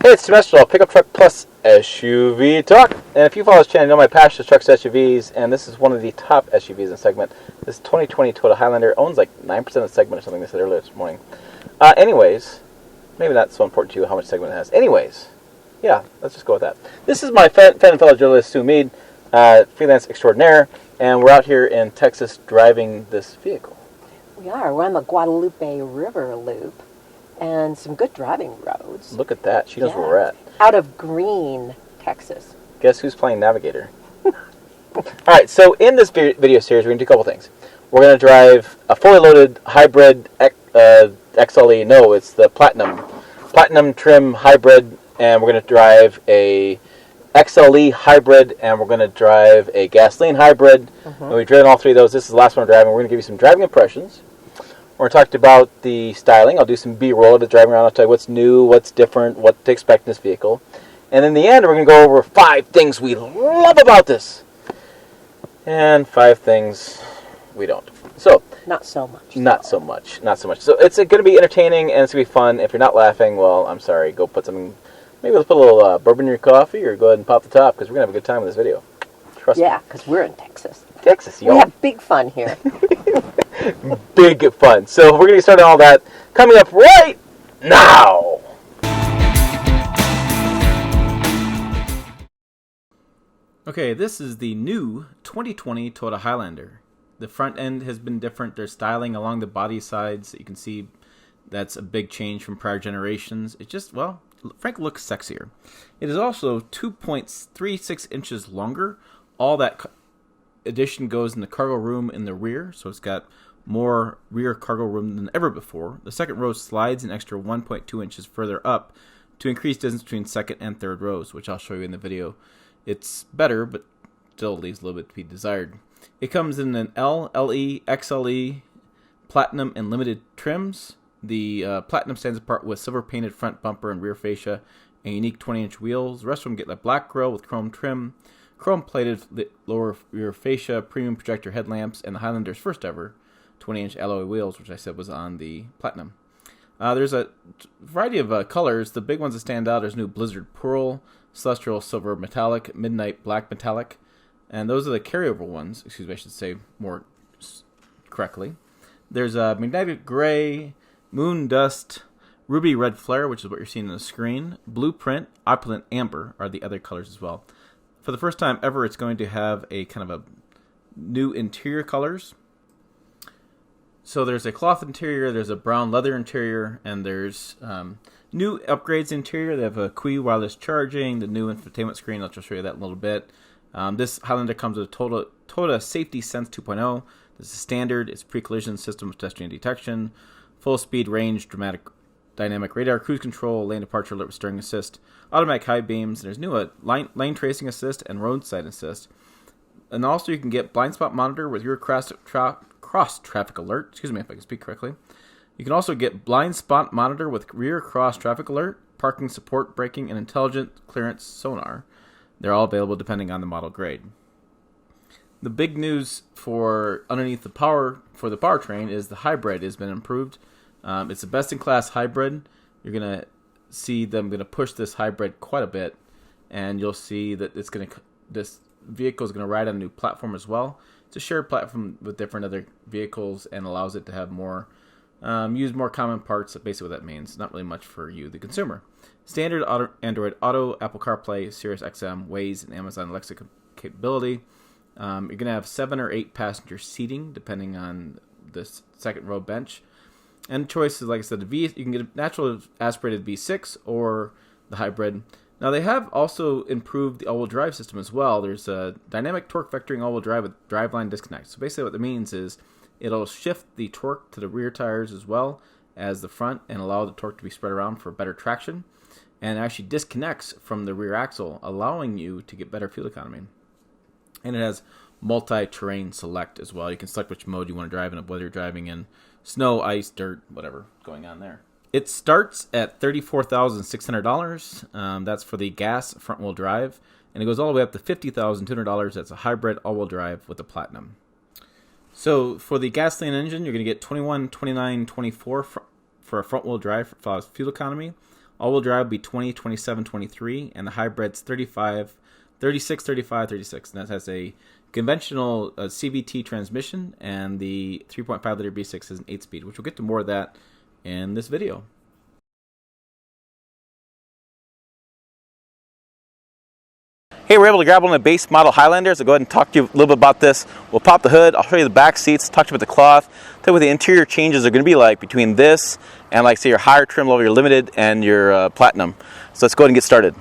Hey, it's Semestral, Pickup Truck Plus SUV Talk. And if you follow this channel, you know my passion is trucks and SUVs, and this is one of the top SUVs in the segment. This 2020 Toyota Highlander owns like 9% of the segment or something they said earlier this morning. Anyways, maybe not so important to you how much segment it has. Anyways, yeah, let's just go with that. This is my fan and fellow journalist, Sue Mead, freelance extraordinaire, and we're out here in Texas driving this vehicle. We are. We're on the Guadalupe River Loop. And some good driving roads. Look at that. She knows where we're at. Out of Green, Texas. Guess who's playing Navigator? Alright, so in this video series, we're going to do a couple things. We're going to drive a fully loaded hybrid XLE. No, it's the Platinum trim hybrid. And we're going to drive a XLE hybrid. And we're going to drive a gasoline hybrid. And we've driven all three of those. This is the last one we're driving. We're going to give you some driving impressions. We're going to talk about the styling. I'll do some B-roll of it driving around. I'll tell you what's new, what's different, what to expect in this vehicle. And in the end, we're going to go over 5 things we love about this. And 5 things we don't. So Not so much. Not so much. So it's going to be entertaining and it's going to be fun. If you're not laughing, well, I'm sorry. Go put something, maybe let's put a little bourbon in your coffee or go ahead and pop the top because we're going to have a good time with this video. Trust me. Yeah, because we're in Texas. Y'all. We have big fun here. Big fun. So we're going to get started on all that coming up right now. Okay, this is the new 2020 Toyota Highlander. The front end has been different. There's styling along the body sides that you can see. That's a big change from prior generations. It just, well, frankly looks sexier. It is also 2.36 inches longer. All that addition goes in the cargo room in the rear, so it's got more rear cargo room than ever before. The second row slides an extra 1.2 inches further up to increase distance between second and third rows, which I'll show you in the video. It's better, but still leaves a little bit to be desired. It comes in an L, LE, XLE, Platinum, and Limited trims. The Platinum stands apart with silver painted front bumper and rear fascia and unique 20-inch wheels. The rest of them get the black grille with chrome trim, chrome-plated lower rear fascia, premium projector headlamps, and the Highlander's first ever 20-inch alloy wheels, which I said was on the Platinum. There's a variety of colors. The big ones that stand out is new Blizzard Pearl, Celestial Silver Metallic, Midnight Black Metallic, and those are the carryover ones. Excuse me, I should say more correctly. There's a Magnetic Gray, Moon Dust, Ruby Red Flare, which is what you're seeing on the screen, Blueprint, Opulent Amber are the other colors as well. For the first time ever, it's going to have a kind of a new interior colors. So there's a cloth interior, there's a brown leather interior, and there's new upgrades interior. They have a Qi wireless charging, the new infotainment screen. I'll just show you that in a little bit. This Highlander comes with a Toyota Safety Sense 2.0. This is standard. It's pre-collision system of pedestrian detection, full speed range, dynamic radar, cruise control, lane departure alert with steering assist, automatic high beams. There's new lane tracing assist and roadside assist. And also you can get blind spot monitor with your cross traffic alert. Excuse me if I can speak correctly. You can also get blind spot monitor with rear cross traffic alert, parking support, braking, and intelligent clearance sonar. They're all available depending on the model grade. The big news for underneath the powertrain is the hybrid has been improved. It's a best-in-class hybrid. You're going to see them going to push this hybrid quite a bit, and you'll see that this vehicle is going to ride on a new platform as well. It's a shared platform with different other vehicles and allows it to have more, use more common parts. Basically what that means. Not really much for you, the consumer. Standard Android Auto, Apple CarPlay, Sirius XM, Waze, and Amazon Alexa capability. You're going to have 7 or 8 passenger seating, depending on the second row bench. And choices, like I said, you can get a natural aspirated V6 or the hybrid. Now, they have also improved the all-wheel drive system as well. There's a dynamic torque vectoring all-wheel drive with driveline disconnect. So basically what that means is it'll shift the torque to the rear tires as well as the front and allow the torque to be spread around for better traction. And it actually disconnects from the rear axle, allowing you to get better fuel economy. And it has multi-terrain select as well. You can select which mode you want to drive in, whether you're driving in snow, ice, dirt, whatever going on there. It starts at $34,600. That's for the gas front-wheel drive. And it goes all the way up to $50,200. That's a hybrid all-wheel drive with the Platinum. So for the gasoline engine, you're going to get 21, 29, 24 for a front-wheel drive for fuel economy. All-wheel drive will be 20, 27, 23, and the hybrid's 35, 36, 35, 36. And that has a conventional CVT transmission, and the 3.5-liter V6 is an 8-speed, which we'll get to more of that in this video. Hey, we're able to grab one of the base model Highlanders. I'll go ahead and talk to you a little bit about this. We'll pop the hood. I'll show you the back seats, talk to you about the cloth, tell you what the interior changes are going to be like between this and, like, say, your higher trim level, your Limited, and your Platinum. So let's go ahead and get started.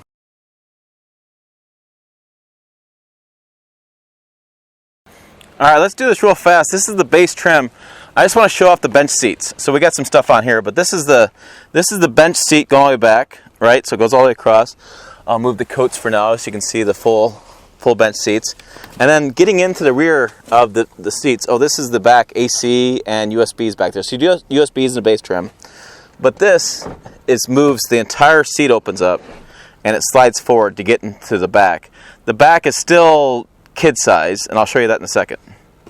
All right, let's do this real fast. This is the base trim. I just want to show off the bench seats. So we got some stuff on here, but this is the bench seat going all the way back, right? So it goes all the way across. I'll move the coats for now so you can see the full bench seats. And then getting into the rear of the seats, oh, this is the back AC and USBs back there. So you do USBs in the base trim. But this moves, the entire seat opens up and it slides forward to get into the back. The back is still kid size, and I'll show you that in a second.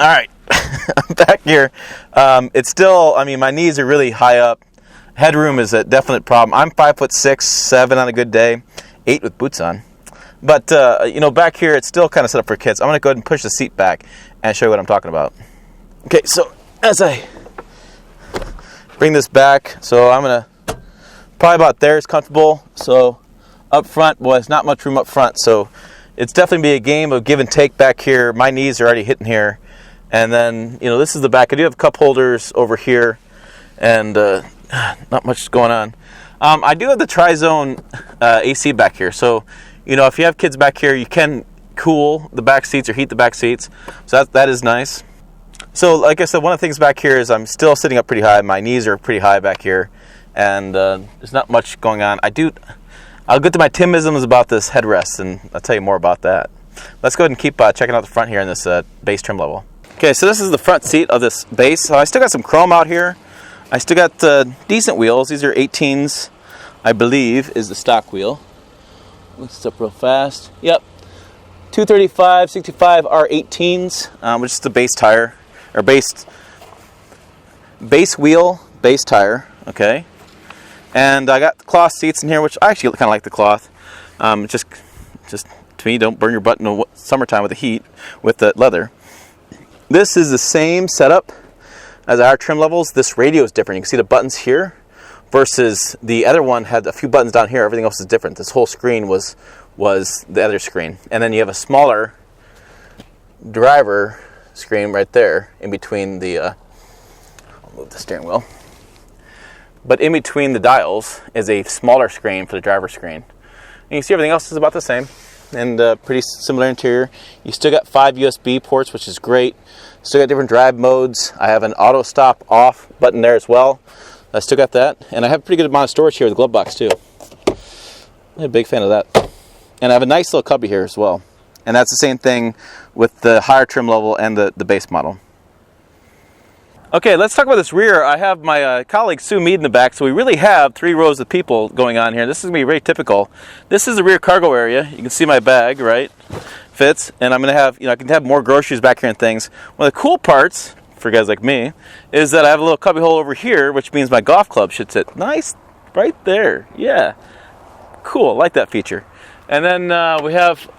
All right, I'm back here. It's still, I mean, my knees are really high up. Headroom is a definite problem. I'm 5'6", 7 on a good day. 8 with boots on. But, you know, back here, it's still kind of set up for kids. I'm going to go ahead and push the seat back and show you what I'm talking about. Okay, so as I bring this back, so I'm going to, probably about there is comfortable. So up front, boy, it's not much room up front. So it's definitely be a game of give and take back here. My knees are already hitting here. And then, you know, this is the back. I do have cup holders over here and not much going on. I do have the Tri-Zone AC back here, so you know if you have kids back here, you can cool the back seats or heat the back seats. So that is nice. So like I said, one of the things back here is I'm still sitting up pretty high. My knees are pretty high back here, and there's not much going on. I'll get to my Timisms about this headrest, and I'll tell you more about that. Let's go ahead and keep checking out the front here in this base trim level. Okay, so this is the front seat of this base. So I still got some chrome out here. I still got decent wheels. These are 18s, I believe, is the stock wheel. Looks up real fast. Yep, 235, 65 R18s, which is the base tire, or base wheel, base tire. Okay, and I got the cloth seats in here, which I actually kind of like the cloth. Just to me, don't burn your butt in the summertime with the heat with the leather. This is the same setup as our trim levels. This radio is different. You can see the buttons here versus the other one had a few buttons down here. Everything else is different. This whole screen was the other screen. And then you have a smaller driver screen right there in between the, I'll move the steering wheel. But in between the dials is a smaller screen for the driver screen. And you see everything else is about the same and pretty similar interior. You still got 5 USB ports, which is great. Still got different drive modes. I have an auto stop off button there as well. I still got that. And I have a pretty good amount of storage here with the glove box too. I'm a big fan of that. And I have a nice little cubby here as well. And that's the same thing with the higher trim level and the base model. Okay, let's talk about this rear. I have my colleague Sue Mead in the back, so we really have 3 rows of people going on here. This is going to be very typical. This is the rear cargo area. You can see my bag, right? Fits. And I'm going to have, you know, I can have more groceries back here and things. One of the cool parts, for guys like me, is that I have a little cubby hole over here, which means my golf club should sit nice right there. Yeah. Cool. I like that feature. And then we have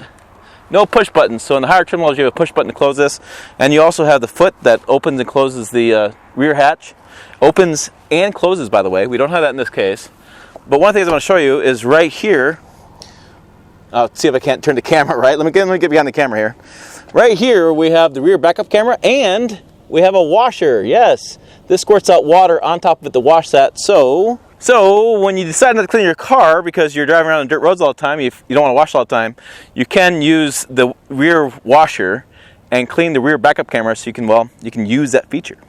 no push buttons. So in the higher trim levels, you have a push button to close this. And you also have the foot that opens and closes the rear hatch. Opens and closes, by the way. We don't have that in this case. But one of the things I want to show you is right here. I'll see if I can't turn the camera right. Let me get behind the camera here. Right here, we have the rear backup camera, and we have a washer. Yes, this squirts out water on top of it to wash that. So when you decide not to clean your car because you're driving around on dirt roads all the time, if you don't want to wash all the time, you can use the rear washer and clean the rear backup camera so you can use that feature.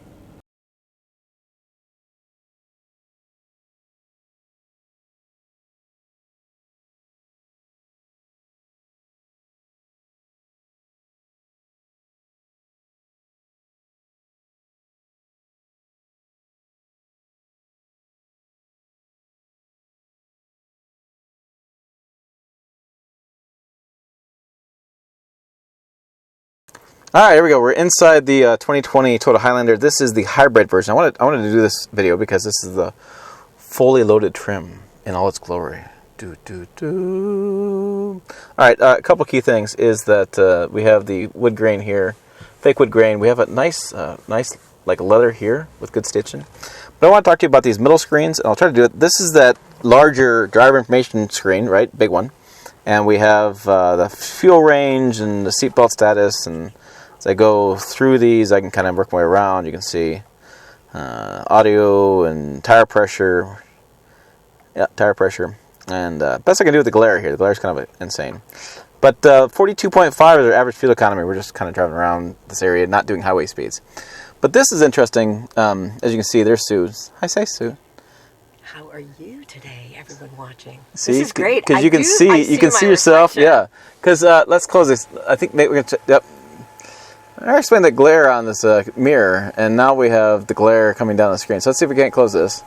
All right, here we go. We're inside the 2020 Toyota Highlander. This is the hybrid version. I wanted to do this video because this is the fully loaded trim. in all its glory. Do, do, do. All right, a couple key things is that we have the wood grain here, fake wood grain. We have a nice like leather here with good stitching. But I want to talk to you about these middle screens, and I'll try to do it. This is that larger driver information screen, right? Big one. And we have the fuel range and the seatbelt status. And as I go through these, I can kind of work my way around. You can see audio and tire pressure. Yeah, tire pressure. And best I can do with the glare here. The glare is kind of insane. But 42.5 is our average fuel economy. We're just kind of driving around this area, not doing highway speeds. But this is interesting. As you can see, there's Sue. Hi, say Sue. How are you today, everyone watching? See, this is great. Because you can see yourself. Reflection. Yeah. Because let's close this. I think maybe we're going to... Yep. I explained the glare on this mirror, and now we have the glare coming down the screen. So let's see if we can't close this.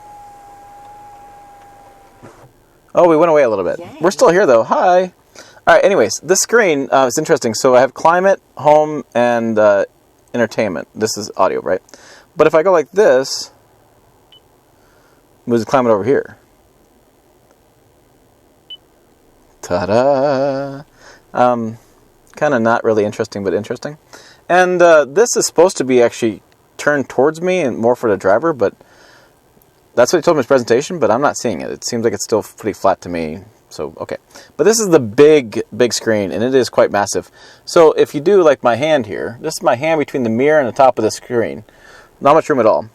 Oh, we went away a little bit. Yay. We're still here, though. Hi. All right, anyways, this screen is interesting. So I have climate, home, and entertainment. This is audio, right? But if I go like this, moves the climate over here. Ta-da! Kind of not really interesting, but interesting. And this is supposed to be actually turned towards me and more for the driver, but that's what he told me in his presentation, but I'm not seeing it. It seems like it's still pretty flat to me. So, okay. But this is the big screen, and it is quite massive. So if you do like my hand here, this is my hand between the mirror and the top of the screen. Not much room at all.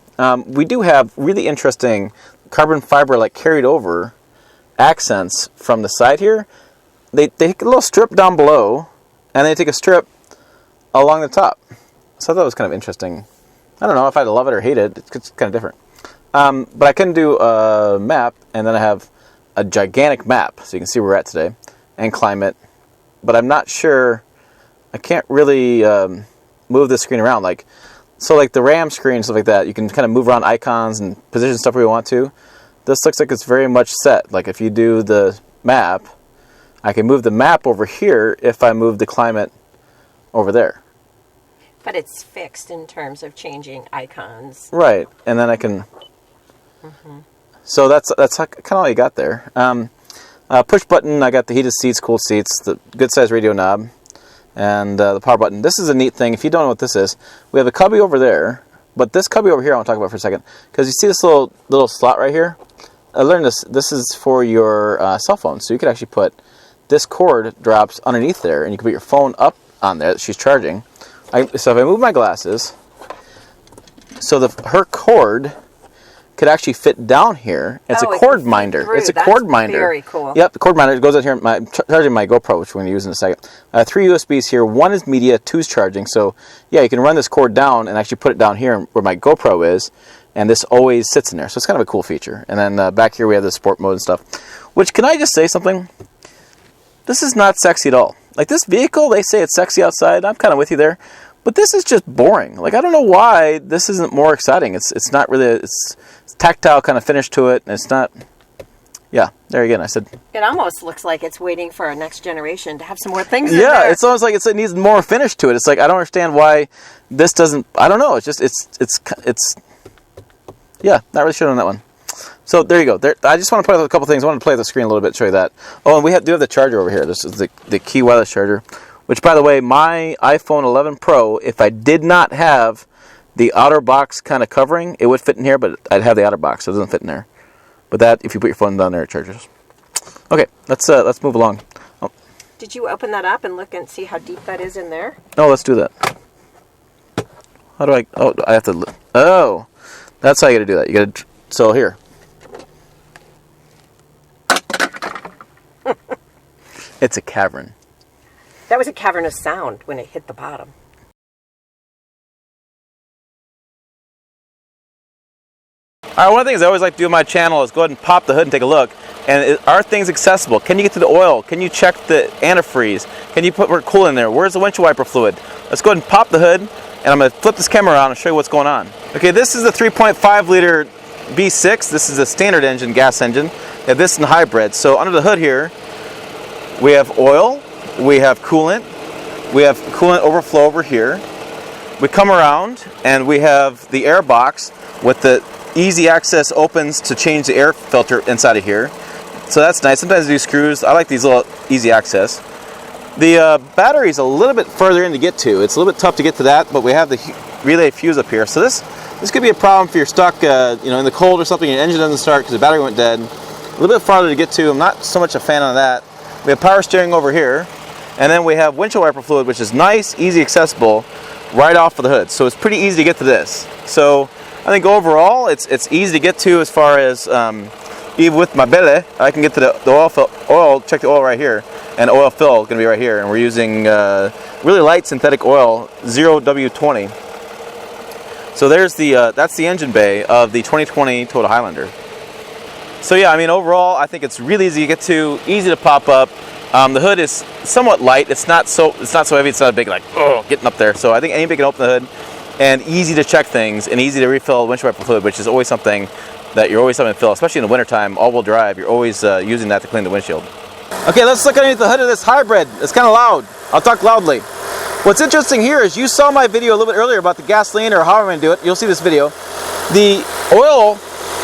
We do have really interesting carbon fiber like carried over accents from the side here. They take a little strip down below, and they take a strip along the top. So that was kind of interesting. I don't know if I love it or hate it. It's kind of different. But I can do a map, and then I have a gigantic map, so you can see where we're at today, and climate. But I'm not sure. I can't really move this screen around. Like the RAM screen, stuff like that, you can kind of move around icons and position stuff where you want to. This looks like it's very much set. Like if you do the map, I can move the map over here if I move the climate over there. But it's fixed in terms of changing icons. Right, and then I can... Mm-hmm. So that's kind of all you got there. Push button, I got the heated seats, cooled seats, the good size radio knob, and the power button. This is a neat thing. If you don't know what this is, we have a cubby over there, but this cubby over here I want to talk about for a second. Because you see this little slot right here? I learned this. This is for your cell phone. So you could actually put this cord drops underneath there, and you can put your phone up on there that she's charging. So if I move my glasses, so her cord could actually fit down here. It's a cord minder. It's a cord minder. Very cool. Yep, the cord minder. It goes out here. I'm charging my GoPro, which we're going to use in a second. 3 USBs here. 1 is media, 2 is charging. So yeah, you can run this cord down and actually put it down here where my GoPro is, and this always sits in there. So it's kind of a cool feature. And then back here we have the sport mode and stuff. Which, can I just say something? This is not sexy at all. Like this vehicle, they say it's sexy outside. I'm kind of with you there. But this is just boring. Like, I don't know why this isn't more exciting. It's not really, it's tactile kind of finish to it. And it's not, yeah, there again, I said. It almost looks like it's waiting for a next generation to have some more things in yeah, there. it's almost like it needs more finish to it. It's like, I don't understand why this doesn't, I don't know. It's just, it's yeah, not really sure on that one. So there you go. There, I just want to play with a couple things. I want to play with the screen a little bit, show you that. Oh, and we do have the charger over here. This is the key wireless charger. Which, by the way, my iPhone 11 Pro, if I did not have the outer box kind of covering, it would fit in here, but I'd have the outer box, so it doesn't fit in there. But that, if you put your phone down there, it charges. Okay, let's move along. Oh. Did you open that up and look and see how deep that is in there? No, let's do that. How do I? Oh, I have to. Oh, that's how you got to do that. You got to. So here. It's a cavern. That was a cavernous sound when it hit the bottom. All right, one of the things I always like to do on my channel is go ahead and pop the hood and take a look. And are things accessible? Can you get to the oil? Can you check the antifreeze? Can you put more cool in there? Where's the windshield wiper fluid? Let's go ahead and pop the hood, and I'm going to flip this camera around and show you what's going on. Okay, this is the 3.5 liter V6. This is a standard engine, gas engine. And this is a hybrid. So under the hood here, we have oil. We have coolant. We have coolant overflow over here. We come around and we have the air box with the easy access opens to change the air filter inside of here. So that's nice. Sometimes I do screws. I like these little easy access. The battery's a little bit further in to get to. It's a little bit tough to get to that, but we have the relay fuse up here. So this could be a problem if you're stuck in the cold or something, your engine doesn't start because the battery went dead. A little bit farther to get to. I'm not so much a fan of that. We have power steering over here, and then we have windshield wiper fluid, which is nice, easy, accessible, right off of the hood. So it's pretty easy to get to this. So I think overall it's easy to get to as far as even with my belly, I can get to the oil, check the oil right here, and oil fill is going to be right here. And we're using really light synthetic oil, 0W20. So there's that's the engine bay of the 2020 Toyota Highlander. So yeah, I mean overall, I think it's really easy to get to, easy to pop up. The hood is somewhat light. It's not so heavy. It's not big like getting up there. So I think anybody can open the hood, and easy to check things and easy to refill windshield wiper fluid, which is always something that you're always having to fill, especially in the wintertime, all-wheel drive. You're always using that to clean the windshield. Okay, let's look underneath the hood of this hybrid. It's kind of loud. I'll talk loudly. What's interesting here is you saw my video a little bit earlier about the gasoline or how I'm going to do it. You'll see this video. The oil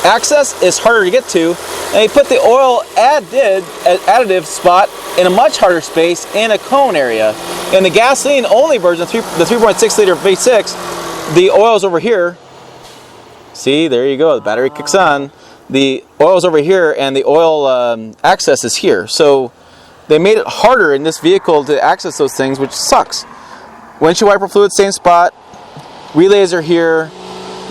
access is harder to get to, and he put the oil additive spot in a much harder space in a cone area. In the gasoline only version, the 3.6 liter V6, the oil is over here. See, there you go. The battery kicks on. The oil is over here, and the oil access is here. So they made it harder in this vehicle to access those things, which sucks. Windshield wiper fluid, same spot. Relays are here.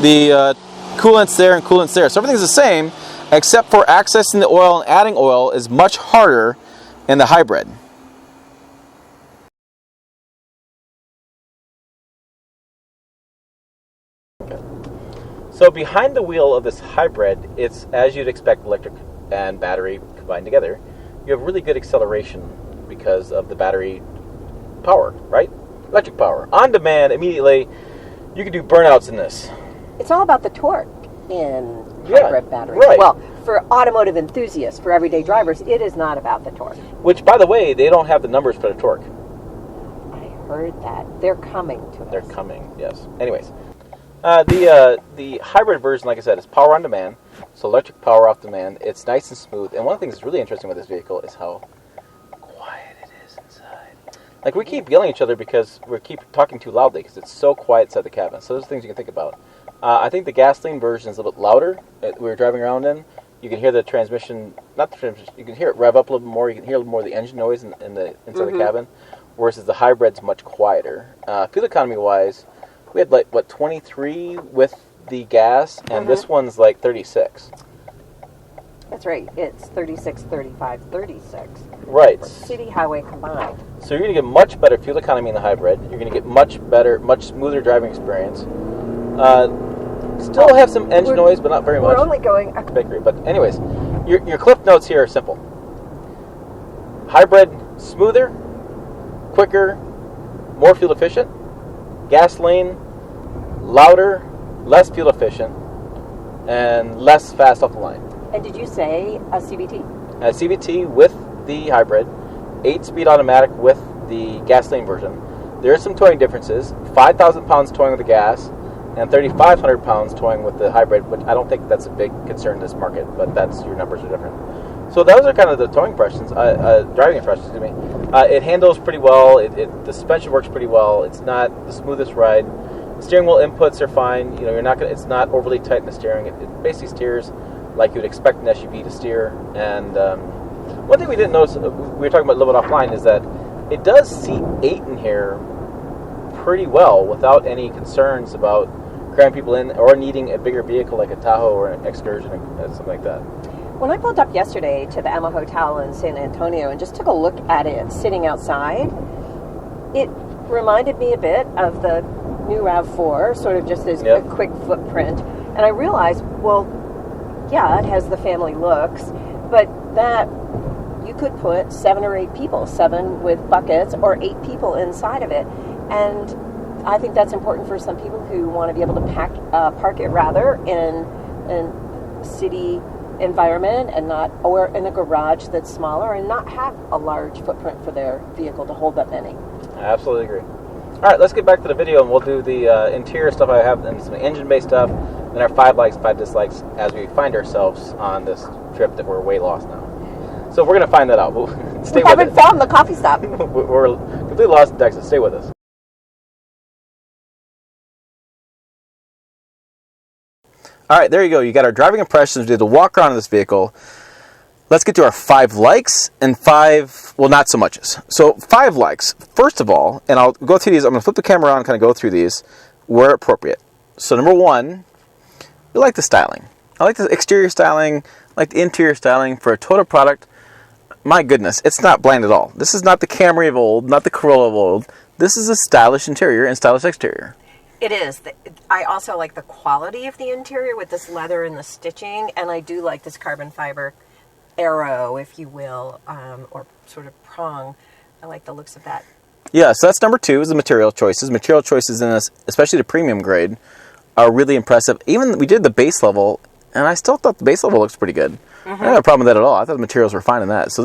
The coolant's there and coolant's there. So everything's the same, except for accessing the oil and adding oil is much harder in the hybrid. So behind the wheel of this hybrid, it's, as you'd expect, electric and battery combined together. You have really good acceleration because of the battery power, right? Electric power. On demand, immediately, you can do burnouts in this. It's all about the torque in hybrid batteries. Right. Well, for automotive enthusiasts, for everyday drivers, it is not about the torque. Which, by the way, they don't have the numbers for the torque. I heard that. They're coming to us. They're coming, yes. Anyways. The hybrid version, like I said, is power on demand, so electric power off demand. It's nice and smooth, and one of the things that's really interesting with this vehicle is how quiet it is inside. Like, we keep yelling at each other because we keep talking too loudly because it's so quiet inside the cabin. So those are things you can think about. I think the gasoline version is a little bit louder. We were driving around in. You can hear the transmission, not the transmission, you can hear it rev up a little bit more. You can hear a little more of the engine noise inside the cabin, whereas the hybrid's much quieter. Fuel economy-wise, we had 23 with the gas, and this one's like 36. That's right. It's 36, 35, 36. Right. For city highway combined. So you're going to get much better fuel economy in the hybrid. You're going to get much better, much smoother driving experience. Still have some engine noise, but not very much. We're only going... Bakery. But anyways, your cliff notes here are simple. Hybrid, smoother, quicker, more fuel efficient. Gasoline, louder, less fuel efficient, and less fast off the line. And did you say a CVT? A CVT with the hybrid, 8-speed automatic with the gasoline version. There are some towing differences. 5,000 pounds towing with the gas, and 3,500 pounds towing with the hybrid, which I don't think that's a big concern in this market, but your numbers are different. So those are kind of the towing impressions, driving impressions, excuse me. It handles pretty well. The suspension works pretty well. It's not the smoothest ride. The steering wheel inputs are fine. You know, it's not overly tight in the steering. It basically steers like you'd expect an SUV to steer. And one thing we didn't notice, we were talking about a little bit offline, is that it does seat 8 in here pretty well without any concerns about cramming people in or needing a bigger vehicle like a Tahoe or an Excursion or something like that. When I pulled up yesterday to the Emma Hotel in San Antonio and just took a look at it sitting outside, it reminded me a bit of the new RAV4, sort of just as a quick footprint. And I realized, well, yeah, it has the family looks, but that you could put 7 or 8 people, 7 with buckets, or 8 people inside of it. And I think that's important for some people who want to be able to park it rather in city environment and or in a garage that's smaller and not have a large footprint for their vehicle to hold that many. I absolutely agree. All right, let's get back to the video and we'll do the interior stuff I have and some engine-based stuff, and our 5 likes, 5 dislikes as we find ourselves on this trip that we're way lost now. So we're going to find that out. Stay we with haven't found the coffee stop. We're completely lost in Texas. Stay with us. All right, there you go. You got our driving impressions. We did the walk around of this vehicle. Let's get to our 5 likes and 5, well, not so muches. So 5 likes. First of all, and I'll go through these. I'm going to flip the camera around and kind of go through these where appropriate. So number 1, we like the styling. I like the exterior styling. I like the interior styling for a Toyota product. My goodness, it's not bland at all. This is not the Camry of old, not the Corolla of old. This is a stylish interior and stylish exterior. It is. I also like the quality of the interior with this leather and the stitching, and I do like this carbon fiber arrow, if you will, or sort of prong. I like the looks of that. Yeah, so that's number 2 is the material choices. Material choices in this, especially the premium grade, are really impressive. Even we did the base level, and I still thought the base level looks pretty good. I don't have a problem with that at all. I thought the materials were fine in that. So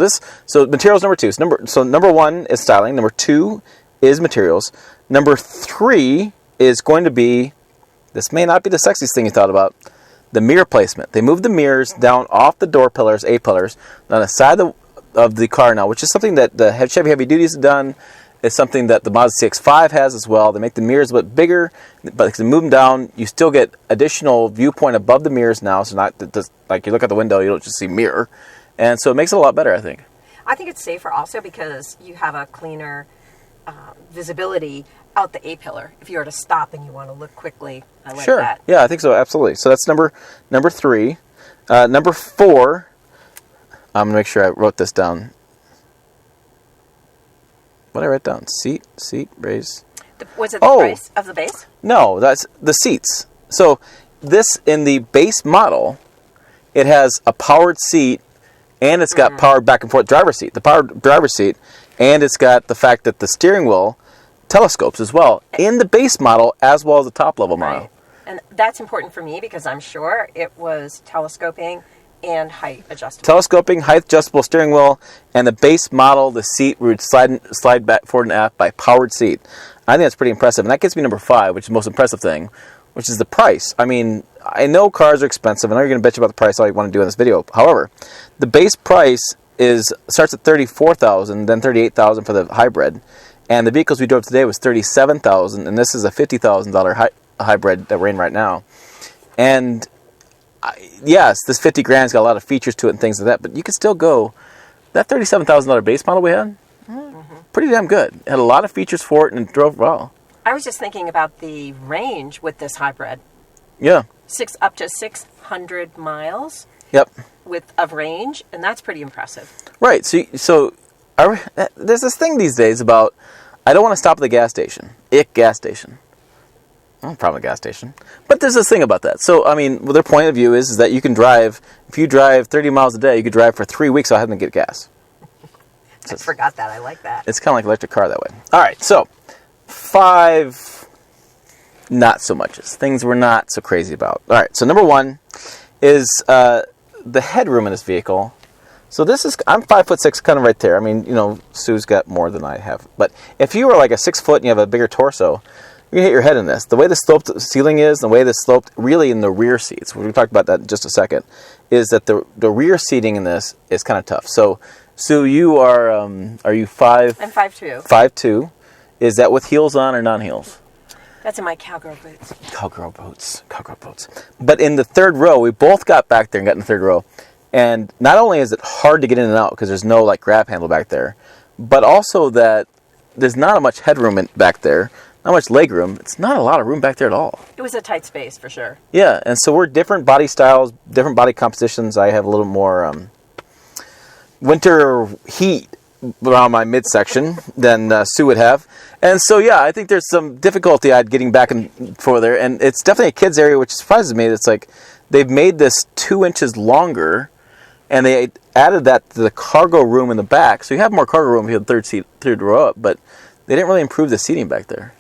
materials number 2. So number 1 is styling. Number 2 is materials. Number 3 is going to be, this may not be the sexiest thing you thought about, the mirror placement. They moved the mirrors down off the door pillars, A-pillars, on the side of the car now, which is something that the Chevy Heavy Duties have done. It's something that the Mazda CX-5 has as well. They make the mirrors a bit bigger, but if you move them down, you still get additional viewpoint above the mirrors now, so not just, like you look out the window, you don't just see mirror. And so it makes it a lot better, I think. I think it's safer also because you have a cleaner visibility out the A-pillar. If you were to stop and you want to look quickly, I like that. Yeah, I think so, absolutely. So that's number 3. Number 4, I'm going to make sure I wrote this down. What did I write down? Seat, raise. Was it the price of the base? No, that's the seats. So this, in the base model, it has a powered seat, and it's got powered back and forth driver's seat. The powered driver's seat, and it's got the fact that the steering wheel telescopes as well in the base model as well as the top level model. Right. And that's important for me because I'm sure it was telescoping and height adjustable. Telescoping, height adjustable steering wheel, and the base model, the seat would slide back forward and aft by powered seat. I think that's pretty impressive. And that gets me number 5, which is the most impressive thing, which is the price. I mean, I know cars are expensive. I know you're going to bitch about the price all you want to do in this video. However, the base price starts at $34,000, then $38,000 for the hybrid. And the vehicles we drove today was $37,000, and this is a $50,000 hybrid that we're in right now. And yes, this $50,000's got a lot of features to it and things like that, but you could still go. That $37,000 base model we had, pretty damn good. It had a lot of features for it and it drove well. I was just thinking about the range with this hybrid. Yeah. Up to 600 miles. Yep. Of range, and that's pretty impressive. Right. So there's this thing these days about, I don't want to stop at the gas station. Gas station. I don't have a problem with gas station. But there's this thing about that. So, I mean, their point of view is that you can drive, if you drive 30 miles a day, you could drive for 3 weeks without having to get gas. I forgot that. I like that. It's kind of like an electric car that way. All right, so 5 not so muches. Things we're not so crazy about. All right, so number 1 is the headroom in this vehicle. So I'm 5'6", kind of right there. I mean, Sue's got more than I have. But if you were like a 6 foot and you have a bigger torso, you're going to hit your head in this. The way the sloped ceiling is, the way the sloped really in the rear seats, we talked about that in just a second, is that the rear seating in this is kind of tough. So, Sue, you are you 5? I'm 5'2". 5'2". Is that with heels on or non-heels? That's in my cowgirl boots. Cowgirl boots. But in the third row, we both got back there and got in the third row. And not only is it hard to get in and out because there's no like grab handle back there, but also that there's not much headroom back there, not much leg room. It's not a lot of room back there at all. It was a tight space for sure. Yeah, and so we're different body styles, different body compositions. I have a little more winter heat around my midsection than Sue would have. And so, yeah, I think there's some difficulty getting back and forth there. And it's definitely a kid's area, which surprises me. It's like they've made this 2 inches longer, and they added that to the cargo room in the back. So you have more cargo room if you have the third row up, but they didn't really improve the seating back there.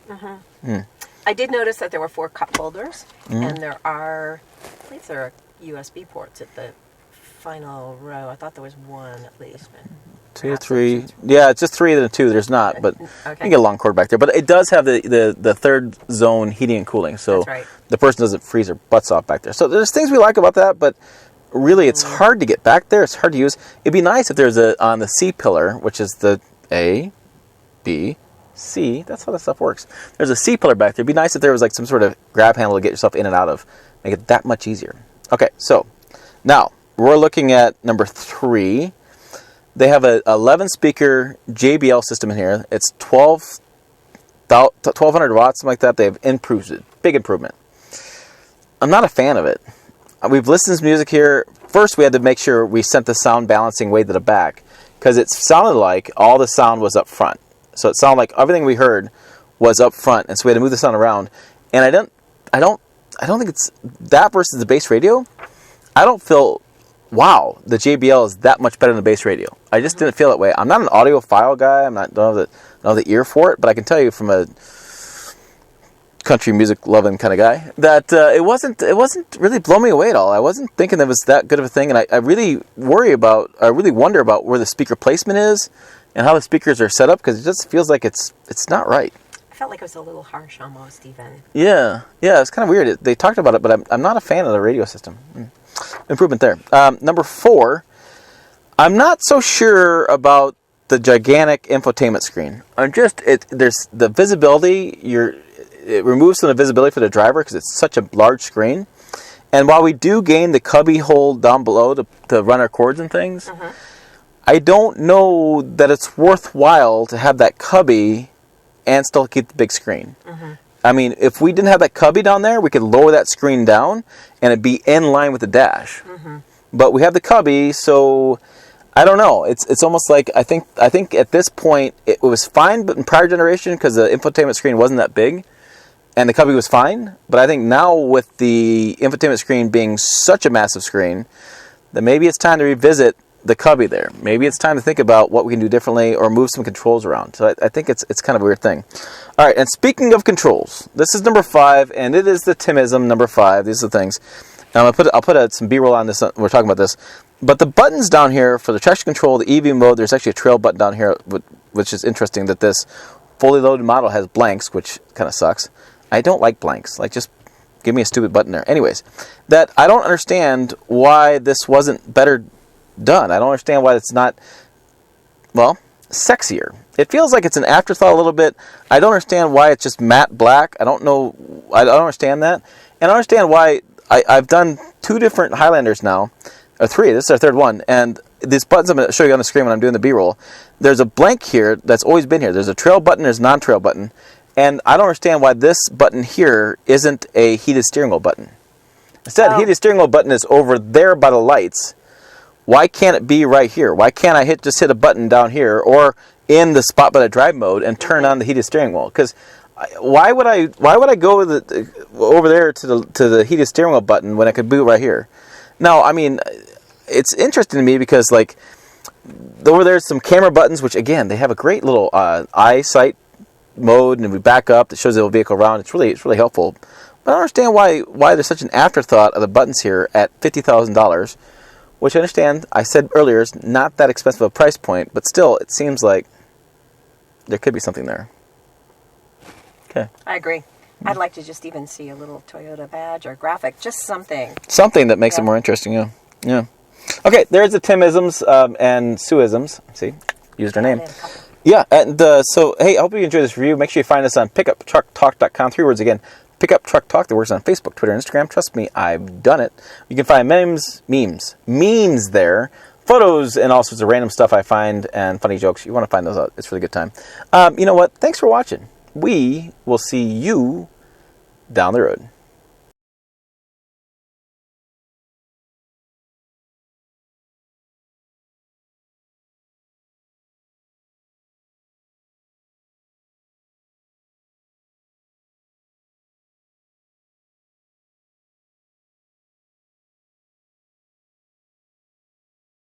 I did notice that there were 4 cup holders, and there are USB ports at the final row. I thought there was 1 at least. 2, 3. Yeah, it's just 3 than 2. There's not, but you can get a long cord back there. But it does have the third zone heating and cooling, so that's right. The person doesn't freeze their butts off back there. So there's things we like about that, but really, it's hard to get back there. It's hard to use. It'd be nice if there's on the C pillar, which is the A, B, C. That's how this stuff works. There's a C pillar back there. It'd be nice if there was like some sort of grab handle to get yourself in and out of. Make it that much easier. Okay, so now we're looking at number 3. They have a 11 speaker JBL system in here. It's 1,200 watts, something like that. They've improved it. Big improvement. I'm not a fan of it. We've listened to music here. First, we had to make sure we sent the sound balancing way to the back because it sounded like all the sound was up front. So it sounded like everything we heard was up front, and so we had to move the sound around. And I don't think it's that versus the bass radio. I don't feel, wow, the JBL is that much better than the bass radio. I just didn't feel that way. I'm not an audiophile guy. Don't have the ear for it, but I can tell you from a country music loving kind of guy that it wasn't really blowing me away at all. I wasn't thinking it was that good of a thing, and I really wonder about where the speaker placement is and how the speakers are set up because it just feels like it's not right. I felt like it was a little harsh almost even. Yeah, it's kind of weird. They talked about it, but I'm not a fan of the radio system. Improvement there. Number 4, I'm not so sure about the gigantic infotainment screen. There's the visibility. It removes some of the visibility for the driver because it's such a large screen. And while we do gain the cubby hole down below to run our cords and things, I don't know that it's worthwhile to have that cubby and still keep the big screen. I mean, if we didn't have that cubby down there, we could lower that screen down and it'd be in line with the dash. But we have the cubby, so I don't know. It's almost like I think at this point it was fine, but in prior generation because the infotainment screen wasn't that big and the cubby was fine. But I think now with the infotainment screen being such a massive screen, that maybe it's time to revisit the cubby there. Maybe it's time to think about what we can do differently or move some controls around. So I think it's kind of a weird thing. All right, and speaking of controls, this is number 5, and it is the Timism number 5. These are the things. And I'll put some B-roll on this. We're talking about this. But the buttons down here for the traction control, the EV mode, there's actually a trail button down here, which is interesting that this fully loaded model has blanks, which kind of sucks. I don't like blanks. Like, just give me a stupid button there. Anyways, that I don't understand why this wasn't better done. I don't understand why it's not, well, sexier. It feels like it's an afterthought a little bit. I don't understand why it's just matte black. I don't understand that. And I understand why I've done 2 different Highlanders now, or 3. This is our 3rd one. And these buttons I'm going to show you on the screen when I'm doing the B-roll. There's a blank here that's always been here. There's a trail button, there's a non-trail button. And I don't understand why this button here isn't a heated steering wheel button. Instead, heated steering wheel button is over there by the lights. Why can't it be right here? Why can't I just hit a button down here or in the spot by the drive mode and turn on the heated steering wheel? Because why would I go over there to the heated steering wheel button when I could boot right here? Now, I mean, it's interesting to me because like over there's some camera buttons, which again they have a great little eyesight mode, and we back up that shows the vehicle around. It's really helpful. But I don't understand why there's such an afterthought of the buttons here at $50,000. Which I understand, I said earlier, is not that expensive a price point, but still, it seems like there could be something there. Okay. I agree. I'd like to just even see a little Toyota badge or graphic, just something. Something that makes it more interesting, yeah. Okay, there's the Timisms and Suisms. See, used her name. Yeah, and so, hey, I hope you enjoyed this review. Make sure you find us on pickuptrucktalk.com. 3 words again. Pickup Truck Talk that works on Facebook, Twitter, and Instagram. Trust me, I've done it. You can find memes there, photos, and all sorts of random stuff I find, and funny jokes. You want to find those out. It's a really good time. You know what? Thanks for watching. We will see you down the road.